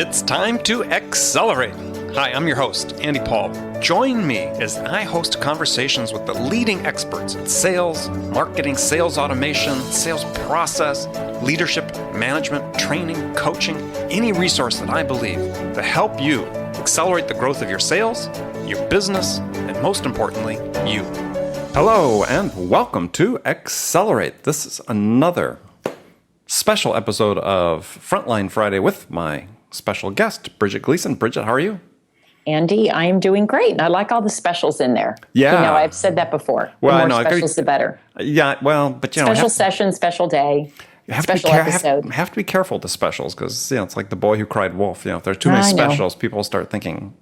It's time to accelerate. Hi, I'm your host, Andy Paul. Join me as I host conversations with the leading experts in sales, marketing, sales automation, sales process, leadership, management, training, coaching, any resource that I believe to help you accelerate the growth of your sales, your business, and most importantly, you. Hello, and welcome to Accelerate. This is another special episode of Frontline Friday with my special guest, Bridget Gleason. Bridget, how are you? Andy, I am doing great. And I like all the specials in there. Yeah. You know, I've said that before. Well, the more specials, the better. Yeah, well, but you know. Special session, special day, special episode. Have to be careful with the specials because, it's like the boy who cried wolf. If there's too many specials, people start thinking,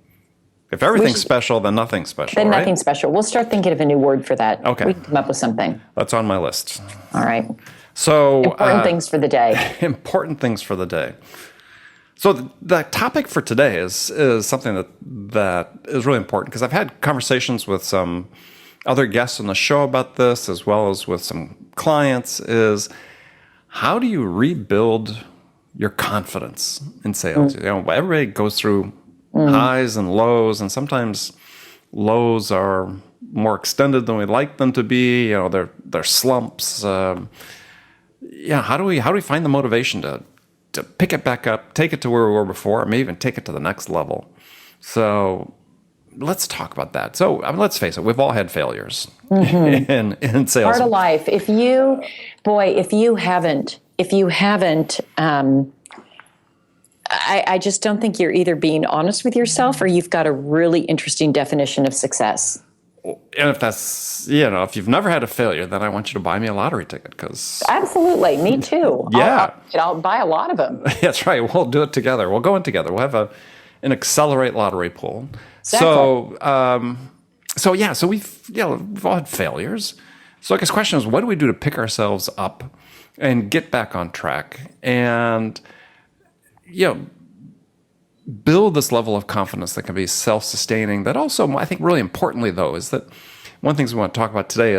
if everything's special, then nothing's special, Then right? nothing's special. We'll start thinking of a new word for that. Okay. We can come up with something. That's on my list. All right. So important things for the day. Important things for the day. So the topic for today is something that is really important because I've had conversations with some other guests on the show about this, as well as with some clients, is how do you rebuild your confidence in sales? Everybody goes through highs and lows, and sometimes lows are more extended than we'd like them to be. They're slumps. How do we find the motivation to pick it back up, take it to where we were before, or maybe even take it to the next level? So let's talk about that. So let's face it, we've all had failures in sales. Part of life. If you haven't, I just don't think you're either being honest with yourself or you've got a really interesting definition of success. And if that's, if you've never had a failure, then I want you to buy me a lottery ticket because... Absolutely. Me too. Yeah. I'll buy a lot of them. That's right. We'll do it together. We'll go in together. We'll have an Accelerate lottery pool. Exactly. So we've all had failures. So I guess the question is, what do we do to pick ourselves up and get back on track and, build this level of confidence that can be self-sustaining? That also, I think really importantly though, is that one of the things we want to talk about today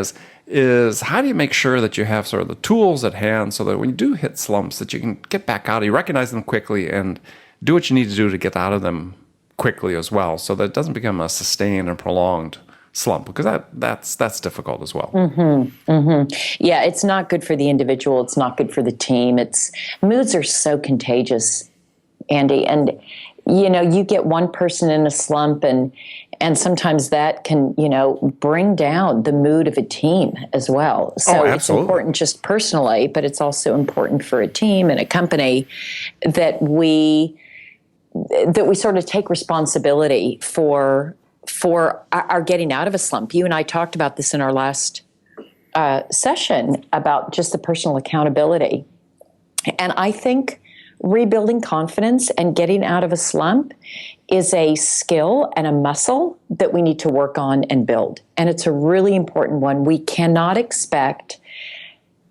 is how do you make sure that you have sort of the tools at hand so that when you do hit slumps that you can get back out, you recognize them quickly and do what you need to do to get out of them quickly as well, so that it doesn't become a sustained and prolonged slump, because that's difficult as well. Yeah, it's not good for the individual. It's not good for the team. Moods are so contagious, Andy, and you get one person in a slump and sometimes that can, bring down the mood of a team as well. So it's important just personally, but it's also important for a team and a company that we sort of take responsibility for our getting out of a slump. You and I talked about this in our last session about just the personal accountability. And I think rebuilding confidence and getting out of a slump is a skill and a muscle that we need to work on and build. And it's a really important one. We cannot expect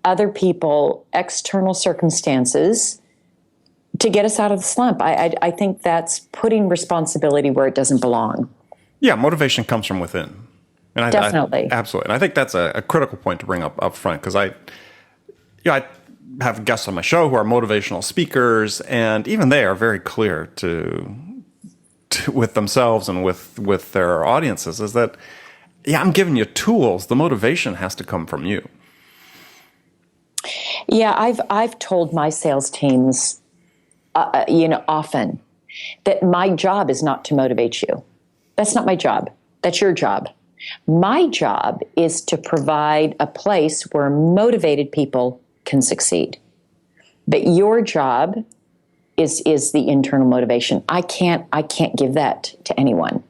other people, external circumstances, to get us out of the slump. I think that's putting responsibility where it doesn't belong. Yeah, motivation comes from within. And Definitely. Absolutely. And I think that's a critical point to bring up front, because I have guests on my show who are motivational speakers, and even they are very clear to with themselves and with their audiences, is that, I'm giving you tools. The motivation has to come from you. Yeah, I've told my sales teams, often that my job is not to motivate you. That's not my job. That's your job. My job is to provide a place where motivated people can succeed. But your job is the internal motivation. I can't give that to anyone.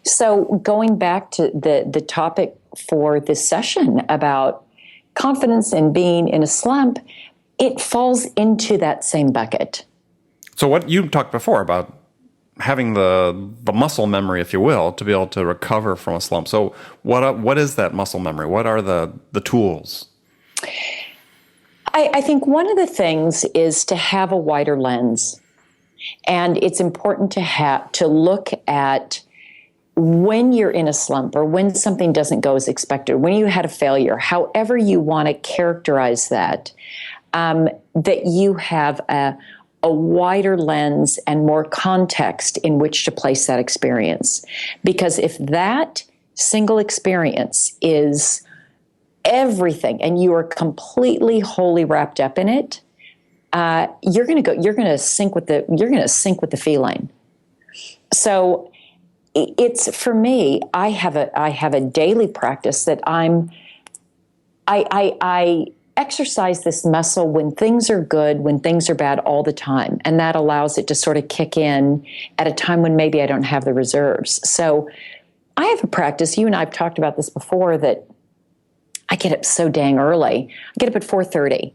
So going back to the topic for this session about confidence and being in a slump, it falls into that same bucket. So what you talked before about having the muscle memory, if you will, to be able to recover from a slump. So what is that muscle memory? What are the tools? I think one of the things is to have a wider lens. And it's important to look at when you're in a slump or when something doesn't go as expected, when you had a failure, however you want to characterize that, that you have a a wider lens and more context in which to place that experience. Because if that single experience is everything and you are completely wholly wrapped up in it, you're going to sink with the feeling. So it's, for me, I have a daily practice that I exercise this muscle when things are good, when things are bad, all the time. And that allows it to sort of kick in at a time when maybe I don't have the reserves. So I have a practice, you and I have talked about this before, that I get up so dang early. I get up at 4:30.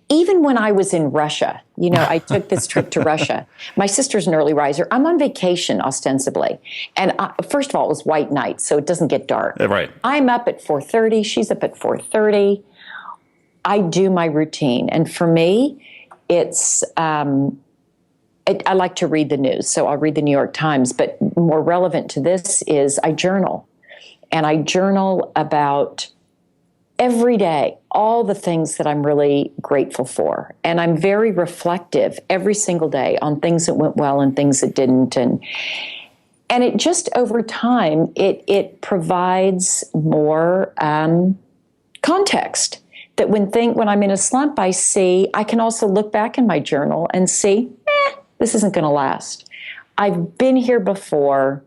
Even when I was in Russia, I took this trip to Russia. My sister's an early riser. I'm on vacation, ostensibly. And first of all, it was white night, so it doesn't get dark. Right. I'm up at 4:30. She's up at 4:30. I do my routine. And for me, it's, I like to read the news. So I'll read the New York Times. But more relevant to this is I journal. And I journal about every day, all the things that I'm really grateful for. And I'm very reflective every single day on things that went well and things that didn't. And it just, over time, it provides more context. That when I'm in a slump, I can also look back in my journal and see, this isn't going to last. I've been here before,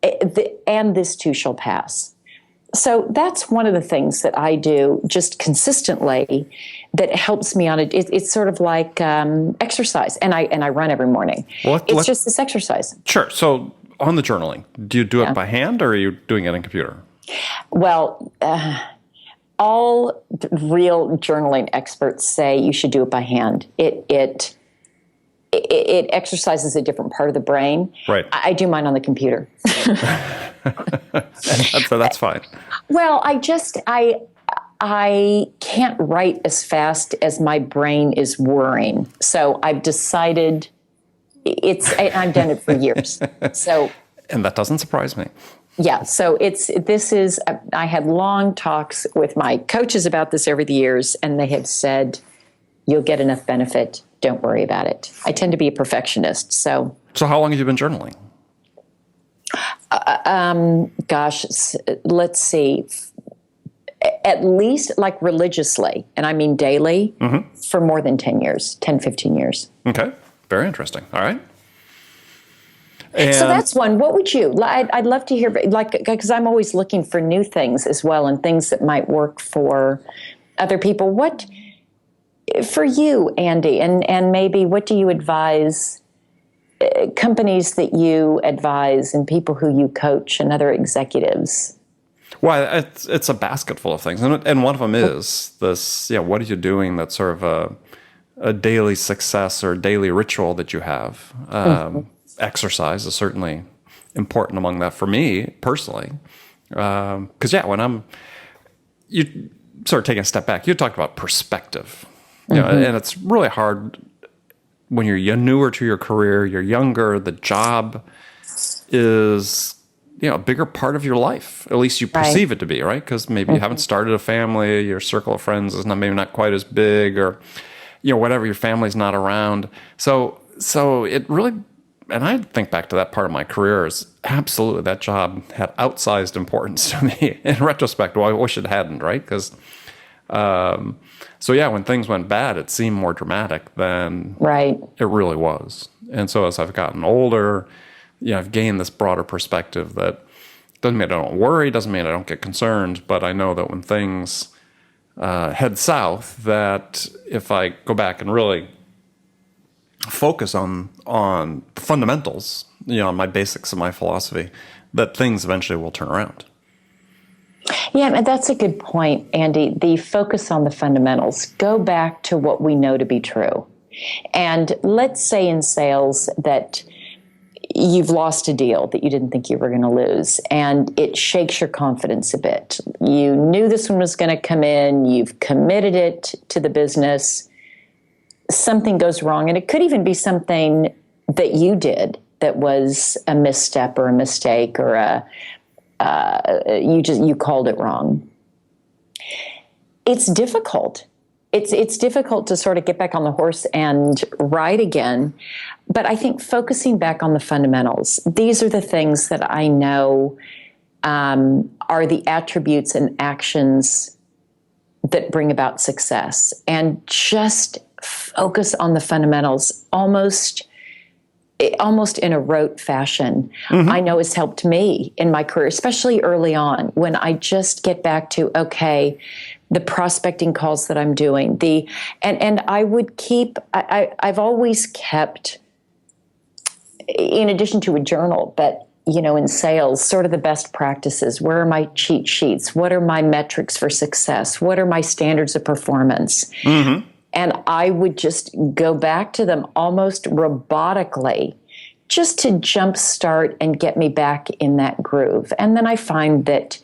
and this too shall pass. So that's one of the things that I do just consistently that helps me on it. It's sort of like exercise, and I run every morning. It's just this exercise. Sure. So on the journaling, do you do it by hand, or are you doing it on computer? Well, all real journaling experts say you should do it by hand. It exercises a different part of the brain. Right. I do mine on the computer. That's fine. Well, I can't write as fast as my brain is whirring. So I've decided I've done it for years. So, and that doesn't surprise me. Yeah, so I had long talks with my coaches about this over the years, and they have said, you'll get enough benefit, don't worry about it. I tend to be a perfectionist, so. So how long have you been journaling? Let's see, at least like religiously, and I mean daily, for more than 10, 15 years. Okay, very interesting. All right. So that's one. What would you? I'd love to hear, because I'm always looking for new things as well, and things that might work for other people. What for you, Andy, and maybe what do you advise companies that you advise and people who you coach and other executives? Well, it's a basket full of things, and one of them is this. Yeah, what are you doing that's sort of a daily success or daily ritual that you have? Exercise is certainly important among that for me personally. Because when you sort of taking a step back, you talked about perspective, and it's really hard when you're newer to your career, you're younger, the job is, a bigger part of your life. At least you perceive it to be, right? Because maybe you haven't started a family, your circle of friends is maybe not quite as big, or, whatever, your family's not around. So it really, and I think back to that part of my career, is absolutely that job had outsized importance to me. In retrospect, well, I wish it hadn't, right? Because, when things went bad, it seemed more dramatic than it really was. And so as I've gotten older, I've gained this broader perspective that doesn't mean I don't worry, doesn't mean I don't get concerned, but I know that when things head south, that if I go back and really focus on the fundamentals, on my basics of my philosophy, that things eventually will turn around. Yeah, and that's a good point, Andy. The focus on the fundamentals. Go back to what we know to be true. And let's say in sales that you've lost a deal that you didn't think you were going to lose, and it shakes your confidence a bit. You knew this one was going to come in. You've committed it to the business. Something goes wrong, and it could even be something that you did that was a misstep or a mistake, or you called it wrong. It's difficult it's difficult to sort of get back on the horse and ride again. But I think focusing back on the fundamentals, these are the things that I know are the attributes and actions that bring about success. And just focus on the fundamentals almost in a rote fashion, I know has helped me in my career, especially early on, when I just get back to, okay, the prospecting calls that I'm doing, and I would keep, I've always kept, in addition to a journal, but in sales, sort of the best practices. Where are my cheat sheets? What are my metrics for success? What are my standards of performance? And I would just go back to them almost robotically, just to jumpstart and get me back in that groove. And then I find that,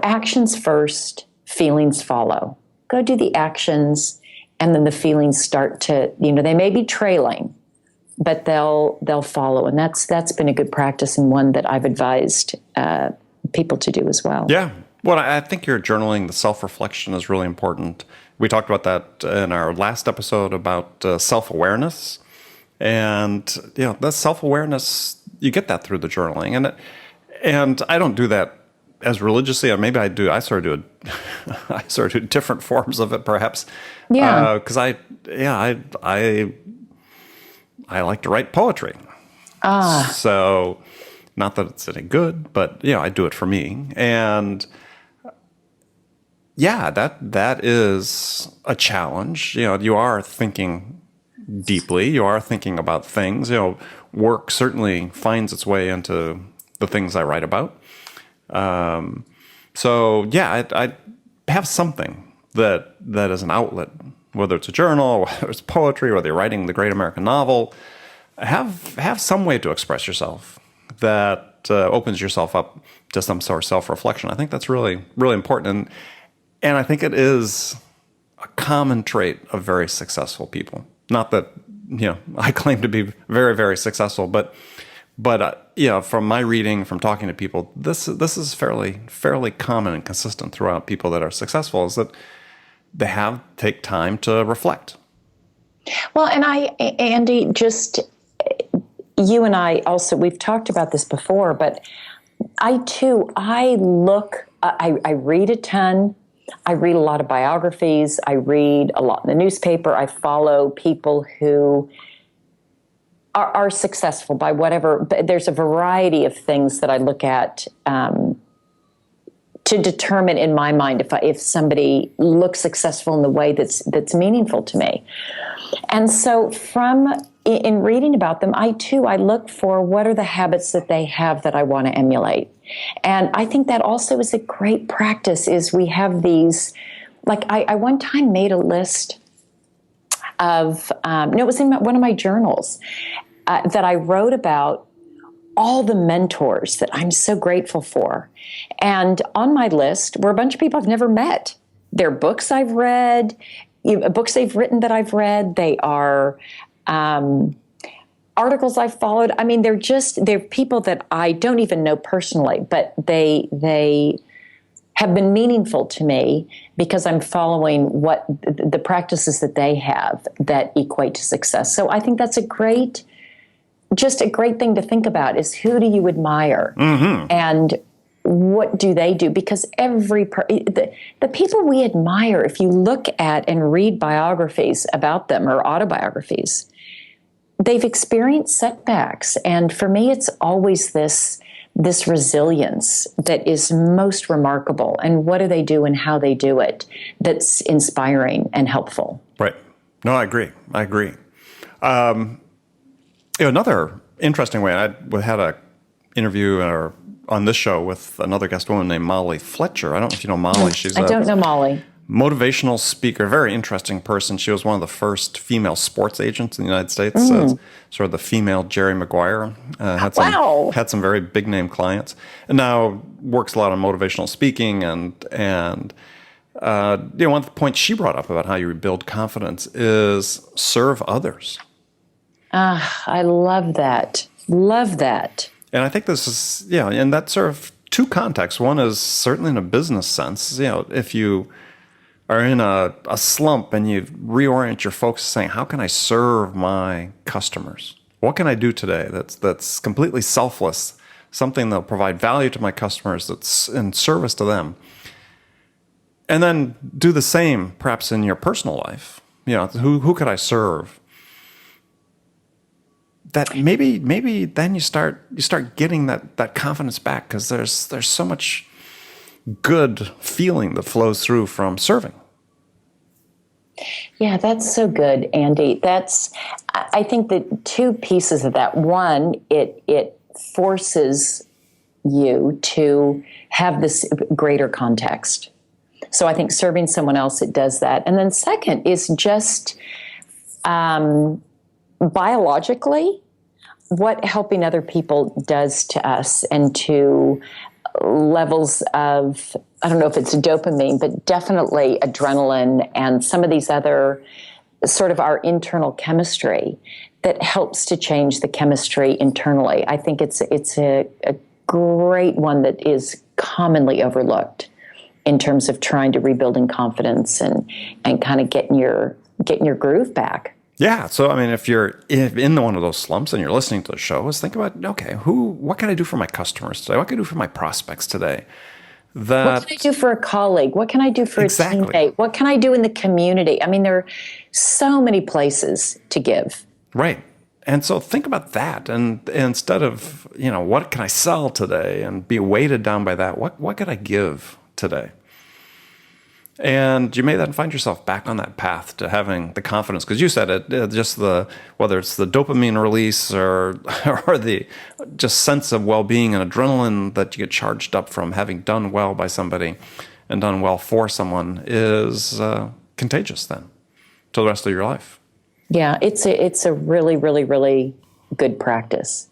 actions first, feelings follow. Go do the actions, and then the feelings start to, they may be trailing, but they'll follow. And that's been a good practice, and one that I've advised people to do as well. Yeah. Well, I think your journaling, the self-reflection is really important. We talked about that in our last episode about self-awareness. And, that self-awareness, you get that through the journaling. And I don't do that as religiously, or maybe I do. I sort of do different forms of it, perhaps. Yeah. Because I like to write poetry. So, not that it's any good, but I do it for me. And yeah, that is a challenge. You are thinking deeply. You are thinking about things. Work certainly finds its way into the things I write about. So yeah, I have something that is an outlet, whether it's a journal, whether it's poetry, whether you're writing the great American novel. Have some way to express yourself that opens yourself up to some sort of self-reflection. I think that's really, really important. And I think it is a common trait of very successful people. Not that, I claim to be very, very successful, but from my reading, from talking to people, this is fairly common and consistent throughout people that are successful, is that they take time to reflect. Well, and Andy, just you and I also, we've talked about this before, but I read a ton. I read a lot of biographies. I read a lot in the newspaper. I follow people who are successful by whatever. But there's a variety of things that I look at to determine in my mind if somebody looks successful in the way that's meaningful to me. And so in reading about them, I look for what are the habits that they have that I want to emulate. And I think that also is a great practice, is we have these, like I one time made a list of, it was in one of my journals that I wrote about all the mentors that I'm so grateful for. And on my list were a bunch of people I've never met. They're books I've read, books they've written that I've read. They are articles I've followed. I mean, they're people that I don't even know personally, but they have been meaningful to me because I'm following what the practices that they have that equate to success. So I think that's a great thing to think about, is who do you admire and what do they do? Because the people we admire, if you look at and read biographies about them or autobiographies, they've experienced setbacks. And for me, it's always this resilience that is most remarkable. And what do they do and how they do it that's inspiring and helpful. Right. No, I agree. Another interesting way, I had an interview on this show with another guest woman named Molly Fletcher. I don't know if you know Molly. I don't know Molly. Motivational speaker, very interesting person. She was one of the first female sports agents in the United States, sort of the female Jerry Maguire. Had some very big name clients, and now works a lot on motivational speaking. And one of the points she brought up about how you build confidence is serve others. I love that. And I think this is, in that sort of two contexts. One is certainly in a business sense. If you are in a slump and you reorient your focus saying, how can I serve my customers? What can I do today that's completely selfless, something that'll provide value to my customers, that's in service to them? And then do the same perhaps in your personal life. Who could I serve? That maybe then you start getting that confidence back, because there's so much good feeling that flows through from serving. Yeah, that's so good, Andy. I think that two pieces of that. One, it forces you to have this greater context. So I think serving someone else, it does that. And then second is just biologically what helping other people does to us, and to levels of, I don't know if it's dopamine, but definitely adrenaline and some of these other sort of our internal chemistry that helps to change the chemistry internally. I think it's a great one that is commonly overlooked in terms of trying to rebuilding confidence and kind of getting your groove back. Yeah. So, I mean, if you're in one of those slumps and you're listening to the show, is think about, okay, what can I do for my customers today? What can I do for my prospects today? What can I do for a colleague? What can I do for a teammate? What can I do in the community? I mean, there are so many places to give. Right. And so think about that. And instead of, what can I sell today and be weighted down by that, what could I give today? And you may then find yourself back on that path to having the confidence, because you said it, whether it's the dopamine release or the just sense of well-being and adrenaline that you get charged up from having done well by somebody and done well for someone is contagious then to the rest of your life. Yeah, it's a really, really, really good practice.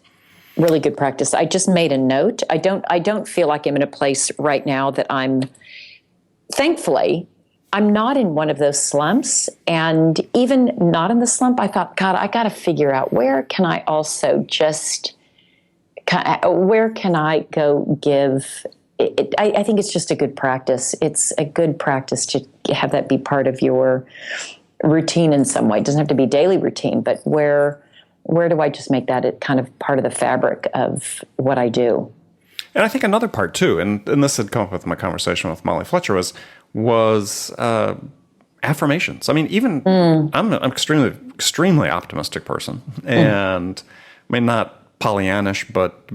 Really good practice. I just made a note. I don't feel like I'm in a place right now that thankfully, I'm not in one of those slumps. And even not in the slump, I thought, God, I got to figure out where can I go give. I think it's just a good practice. It's a good practice to have that be part of your routine in some way. It doesn't have to be daily routine, but where do I just make that kind of part of the fabric of what I do? And I think another part too, and this had come up with my conversation with Molly Fletcher, was affirmations. I mean, even I'm an extremely optimistic person, and I mean, not Pollyannish, but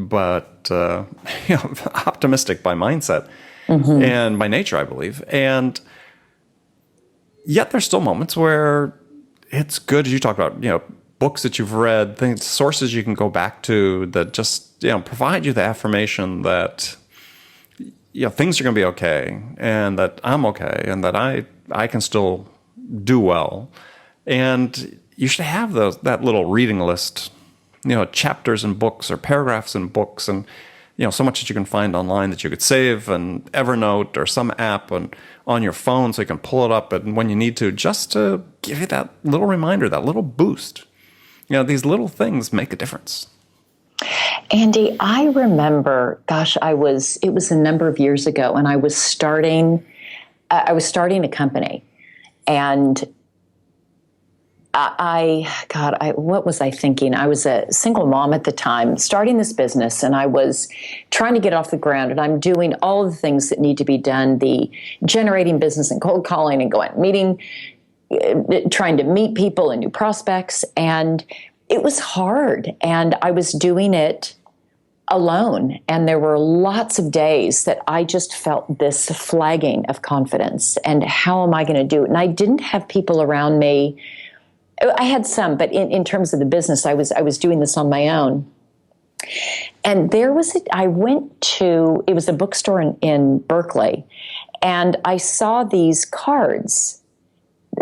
optimistic by mindset and by nature, I believe. And yet, there's still moments where it's good, as you talk about, books that you've read, sources you can go back to that just provide you the affirmation that things are going to be okay, and that I'm okay, and that I can still do well. And you should have that little reading list, chapters in books or paragraphs in books, and so much that you can find online that you could save in Evernote or some app on your phone, so you can pull it up and when you need to, just to give you that little reminder, that little boost. These little things make a difference. Andy, I remember, it was a number of years ago, and I was starting a company, and what was I thinking? I was a single mom at the time, starting this business, and I was trying to get off the ground, and I'm doing all the things that need to be done, the generating business and cold calling and trying to meet people and new prospects. And it was hard, and I was doing it alone. And there were lots of days that I just felt this flagging of confidence. And how am I going to do it? And I didn't have people around me. I had some, but in terms of the business, I was doing this on my own. And it was a bookstore in Berkeley, and I saw these cards,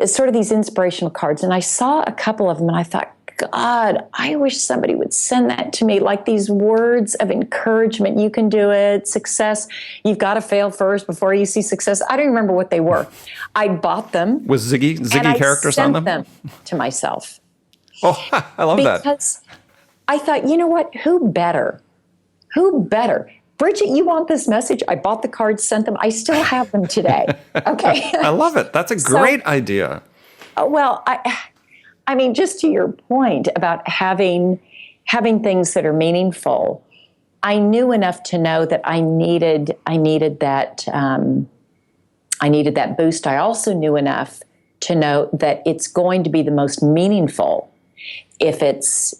sort of these inspirational cards, and I saw a couple of them, and I thought, God, I wish somebody would send that to me, like these words of encouragement. You can do it. Success. You've got to fail first before you see success. I don't remember what they were. I bought them. With Ziggy characters on them? I sent them to myself. Oh, I love that. Because I thought, you know what? Who better Bridget, you want this message? I bought the cards, sent them. I still have them today. Okay. I love it. That's a great idea. Well, I mean, just to your point about having things that are meaningful, I knew enough to know that I needed that boost. I also knew enough to know that it's going to be the most meaningful if it's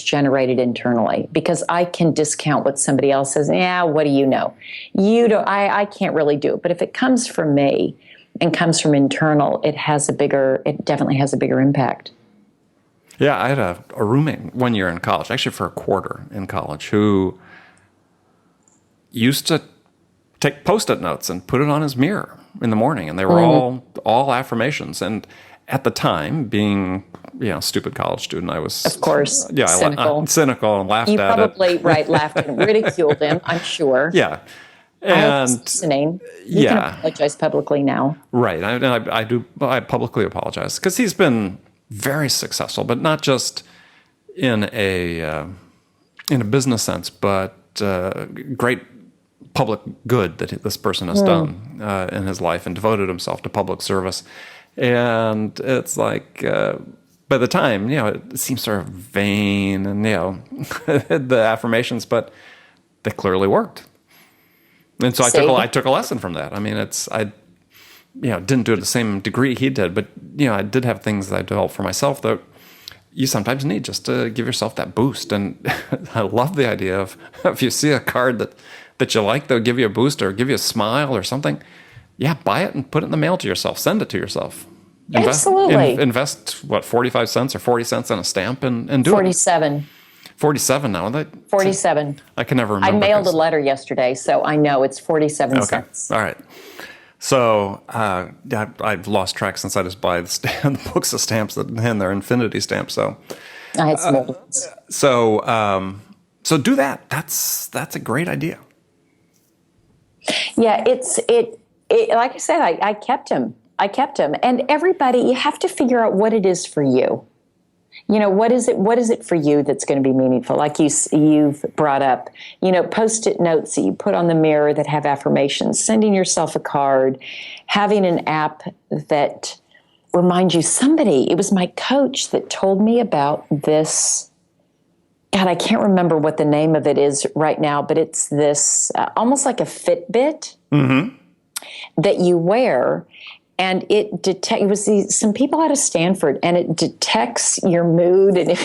generated internally, because I can discount what somebody else says. Yeah, what do you know? You don't. I can't really do it. But if it comes from me and comes from internal, it definitely has a bigger impact. Yeah, I had a roommate one year in college, actually for a quarter in college, who used to take Post-it notes and put it on his mirror in the morning, and they were all affirmations. And at the time, being stupid college student, I was, of course, cynical and laughed at it. You probably laughed and ridiculed him, I'm sure. Yeah. And listening. You can apologize publicly now. Right. I publicly apologize because he's been very successful, but not just in a business sense, but great public good that this person has done in his life and devoted himself to public service. And it's like, by the time, it seems sort of vain and, the affirmations, but they clearly worked. And so I took a lesson from that. I mean, I didn't do it to the same degree he did, but, I did have things that I developed for myself that you sometimes need just to give yourself that boost. And I love the idea of if you see a card that you like, they'll give you a boost or give you a smile or something. Yeah, buy it and put it in the mail to yourself. Send it to yourself. Absolutely. Invest, 45 cents or 40 cents on a stamp and do 47. it. 47 now. 47. I can never remember. I mailed a letter yesterday, so I know it's 47 cents. All right. So I've lost track since I just buy the books of stamps and they're infinity stamps. So I had some old ones. So do that. That's a great idea. Yeah, it like I said, I kept him. And everybody, you have to figure out what it is for you. What is it for you that's going to be meaningful? Like you've brought up, Post-it notes that you put on the mirror that have affirmations, sending yourself a card, having an app that reminds you it was my coach that told me about this. God, I can't remember what the name of it is right now, but it's this almost like a Fitbit that you wear. And it was some people out of Stanford, and it detects your mood, and if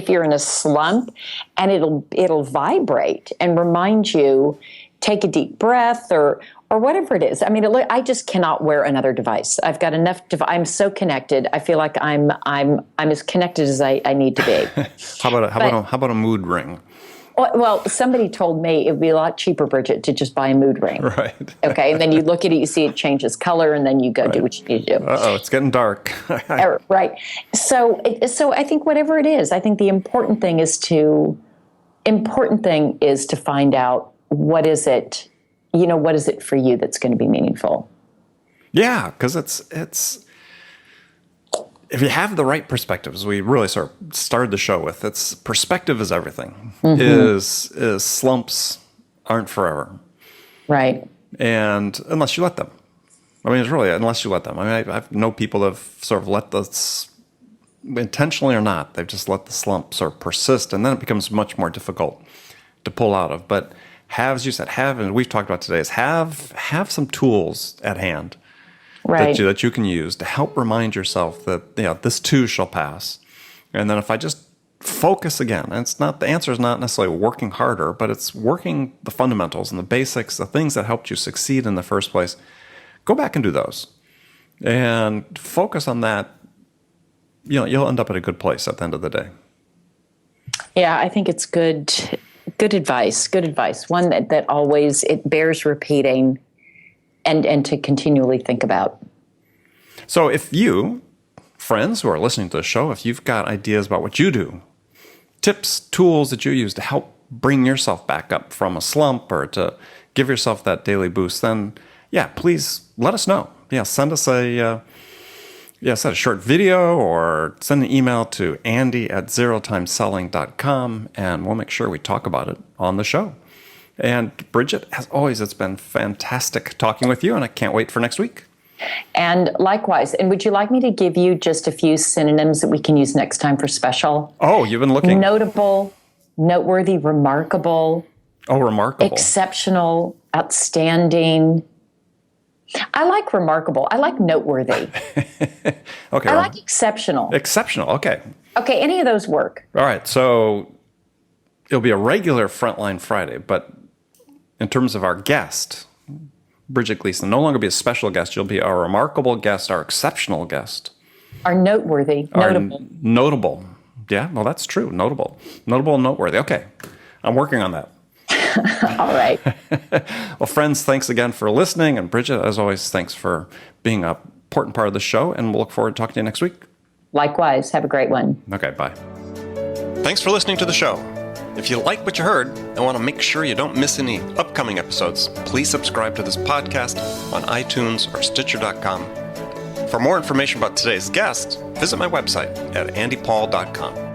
you're in a slump, and it'll vibrate and remind you, take a deep breath or whatever it is. I mean, I just cannot wear another device. I've got enough. I'm so connected. I feel like I'm as connected as I need to be. How about a mood ring? Well, somebody told me it would be a lot cheaper, Bridget, to just buy a mood ring. Right. Okay, and then you look at it, you see it changes color, and then you go do what you need to do. Uh-oh, it's getting dark. Right. So I think whatever it is, I think the important thing is to find out what is it for you that's going to be meaningful. Yeah, because it's if you have the right perspective, as we really sort of started the show with, perspective is everything. Is slumps aren't forever. Right. And unless you let them. I mean, it's really, unless you let them. I mean, I know people have sort of let this, intentionally or not, they've just let the slump sort of persist, and then it becomes much more difficult to pull out of. But as you said, and we've talked about today, is have some tools at hand. Right. that you can use to help remind yourself that this too shall pass. And then if I just focus again, and the answer is not necessarily working harder, but it's working the fundamentals and the basics, the things that helped you succeed in the first place. Go back and do those, and focus on that. You'll end up at a good place at the end of the day. Yeah, I think it's good advice. Good advice. One that always it bears repeating. And to continually think about. So if you, friends who are listening to the show, if you've got ideas about what you do, tips, tools that you use to help bring yourself back up from a slump or to give yourself that daily boost, then please let us know. Send us send a short video or send an email to andy@zerotimeselling.com, and we'll make sure we talk about it on the show. And Bridget, as always, it's been fantastic talking with you, and I can't wait for next week. And likewise. And would you like me to give you just a few synonyms that we can use next time for special? Oh, you've been looking. Notable, noteworthy, remarkable. Oh, remarkable. Exceptional, outstanding. I like remarkable. I like noteworthy. Okay. I like exceptional. Exceptional. Okay. Okay, any of those work. All right. So it'll be a regular Frontline Friday, but in terms of our guest, Bridget Gleason, no longer be a special guest. You'll be our remarkable guest, our exceptional guest. Our noteworthy, notable. Notable. Yeah, well, that's true. Notable. Notable and noteworthy. Okay. I'm working on that. All right. Well, friends, thanks again for listening. And Bridget, as always, thanks for being an important part of the show. And we'll look forward to talking to you next week. Likewise. Have a great one. Okay, bye. Thanks for listening to the show. If you like what you heard and want to make sure you don't miss any upcoming episodes, please subscribe to this podcast on iTunes or Stitcher.com. For more information about today's guest, visit my website at andypaul.com.